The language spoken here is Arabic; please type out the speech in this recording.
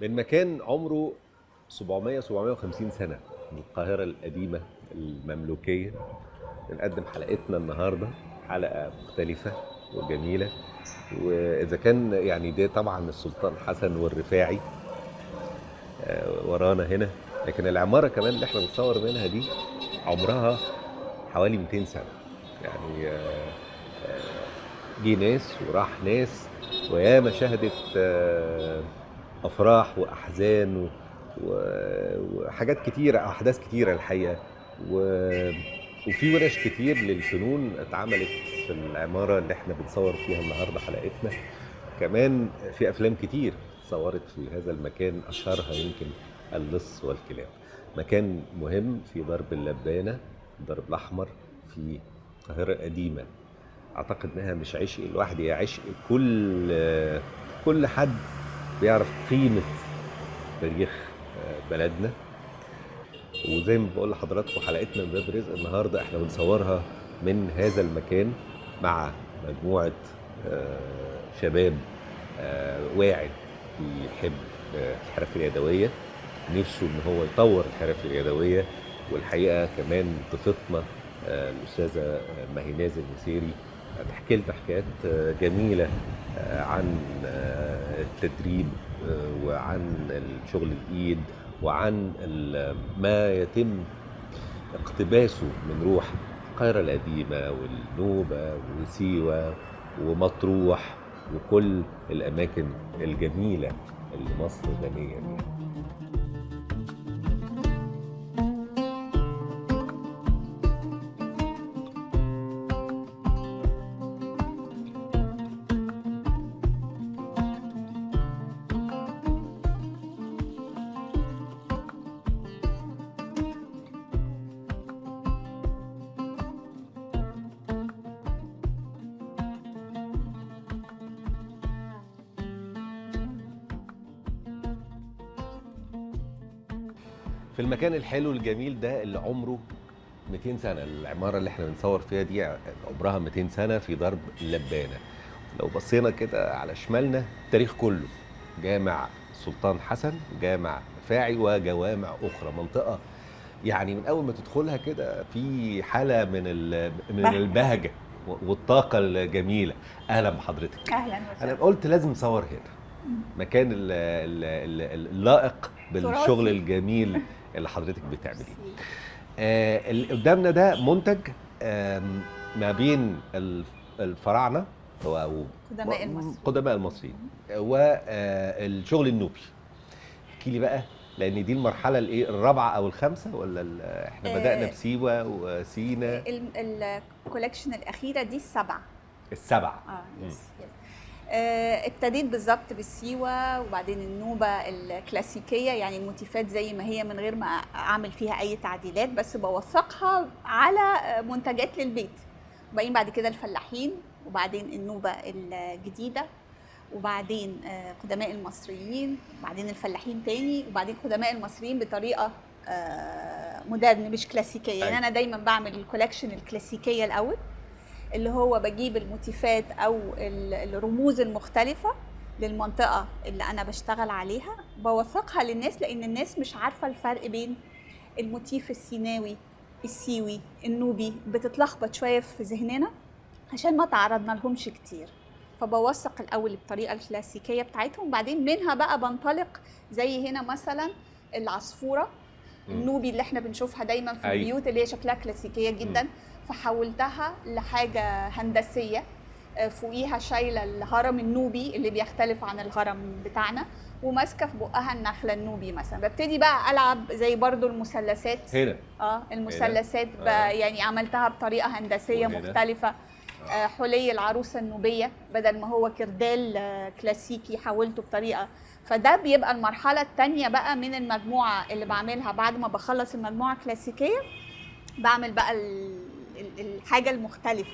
من مكان عمره 750 سنة، من القاهرة القديمة المملوكية. بنقدم حلقتنا النهاردة حلقة مختلفة وجميلة، وإذا كان يعني ده طبعا السلطان حسن والرفاعي ورانا هنا، لكن العمارة كمان اللي احنا بنصور منها دي عمرها حوالي 200 سنة. يعني جه ناس وراح ناس، وياما شهدت افراح واحزان وحاجات كتيره، احداث كتيره الحقيقه. وفي ورش كتير للفنون اتعملت في العماره اللي احنا بنصور فيها النهارده حلقتنا. كمان في افلام كتير صورت في هذا المكان، اشهرها يمكن اللص والكلاب. مكان مهم في درب اللبانه، الدرب الاحمر في القاهره القديمه. اعتقد انها مش عشق لوحدي، هي عشق كل حد بيعرف قيمه تاريخ بلدنا. وزي ما بقول لحضراتكم، حلقتنا من باب رزق النهارده احنا بنصورها من هذا المكان مع مجموعه شباب واعد بيحب الحرف اليدويه، نفسه ان هو يطور الحرف اليدويه. والحقيقه كمان ضيفتنا الاستاذه ماهيناز المسيري هتحكي لنا حكايات جميله عن التدريب وعن الشغل الايد وعن ما يتم اقتباسه من روح القاهره القديمه والنوبه وسيوه ومطروح وكل الاماكن الجميله اللي مصر غنيه بيها. في المكان الحلو الجميل ده اللي عمره 200 سنة، العمارة اللي احنا بنصور فيها دي عمرها 200 سنة في درب اللبانة. لو بصينا كده على شمالنا التاريخ كله، جامع سلطان حسن، جامع رفاعي، وجوامع أخرى. منطقة يعني من أول ما تدخلها كده في حالة من البهجة والطاقة الجميلة. أهلا بحضرتك. اهلا أنا وسهلا. قلت لازم نصور هنا، مكان اللائق بالشغل تراثي. الجميل اللي حضرتك بتعمليه. اللي قدامنا ده منتج ما بين الفراعنه او قدماء المصريين. قدماء المصريين والشغل النوبي. احكي لي بقى، لان دي المرحله الايه، الرابعه او الخامسه، ولا احنا بدانا بسيوه وسينا؟ الكولكشن الاخيره دي السبعه. السبعه. يس. ابتديت بالظبط بالسيوه، وبعدين النوبه الكلاسيكيه، يعني الموتيفات زي ما هي من غير ما اعمل فيها اي تعديلات، بس بوثقها على منتجات للبيت. وبعدين بعد كده الفلاحين، وبعدين النوبه الجديده، وبعدين قدماء المصريين، وبعدين الفلاحين تاني، وبعدين قدماء المصريين بطريقه مودرن مش كلاسيكيه. يعني انا دايما بعمل الكولكشن الكلاسيكيه الاول، اللي هو بجيب الموتيفات او الرموز المختلفه للمنطقه اللي انا بشتغل عليها، بوثقها للناس، لان الناس مش عارفه الفرق بين الموتيف السيناوي، السيوي، النوبي، بتتلخبط شويه في ذهننا عشان ما تعرضنا لهمش كتير. فبوثق الاول الطريقه الكلاسيكيه بتاعتهم، وبعدين منها بقى بنطلق. زي هنا مثلا العصفوره النوبي اللي احنا بنشوفها دايما في البيوت، اللي هي شكلها كلاسيكيه جدا، فحولتها لحاجه هندسيه. فوقيها شايله الهرم النوبي اللي بيختلف عن الهرم بتاعنا، وماسكه في بقها النخله النوبي مثلا. ببتدي بقى العب زي برضو المثلثات هنا. المثلثات يعني عملتها بطريقه هندسيه مختلفه. حلي العروسه النوبيه بدل ما هو كردال كلاسيكي حولته بطريقه. فده بيبقى المرحله الثانيه بقى من المجموعه اللي بعملها. بعد ما بخلص المجموعه الكلاسيكيه بعمل بقى الحاجه المختلفه.